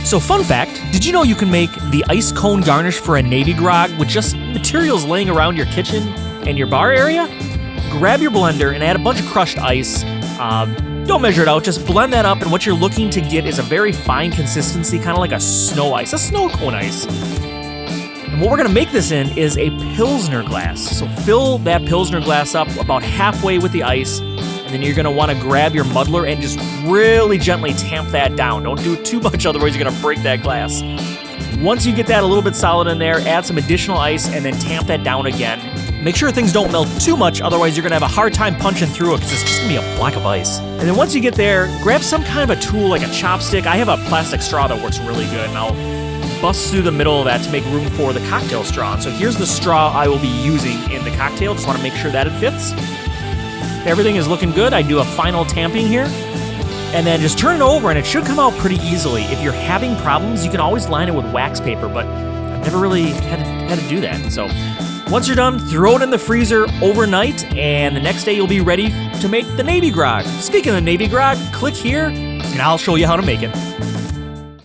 So fun fact, did you know you can make the ice cone garnish for a navy grog with just materials laying around your kitchen and your bar area? Grab your blender and add a bunch of crushed ice. Don't measure it out, just blend that up, and what you're looking to get is a very fine consistency, kind of like a snow ice, a snow cone ice. And what we're gonna make this in is a Pilsner glass. So fill that Pilsner glass up about halfway with the ice, and then you're gonna wanna grab your muddler and just really gently tamp that down. Don't do it too much, otherwise you're gonna break that glass. Once you get that a little bit solid in there, add some additional ice and then tamp that down again. Make sure things don't melt too much, otherwise you're gonna have a hard time punching through it because it's just gonna be a block of ice. And then once you get there, grab some kind of a tool like a chopstick. I have a plastic straw that works really good, and I'll bust through the middle of that to make room for the cocktail straw. And so here's the straw I will be using in the cocktail. Just wanna make sure that it fits. If everything is looking good, I do a final tamping here. And then just turn it over and it should come out pretty easily. If you're having problems, you can always line it with wax paper, but I've never really had to do that. So once you're done, throw it in the freezer overnight, and the next day you'll be ready to make the Navy Grog. Speaking of Navy Grog, click here and I'll show you how to make it.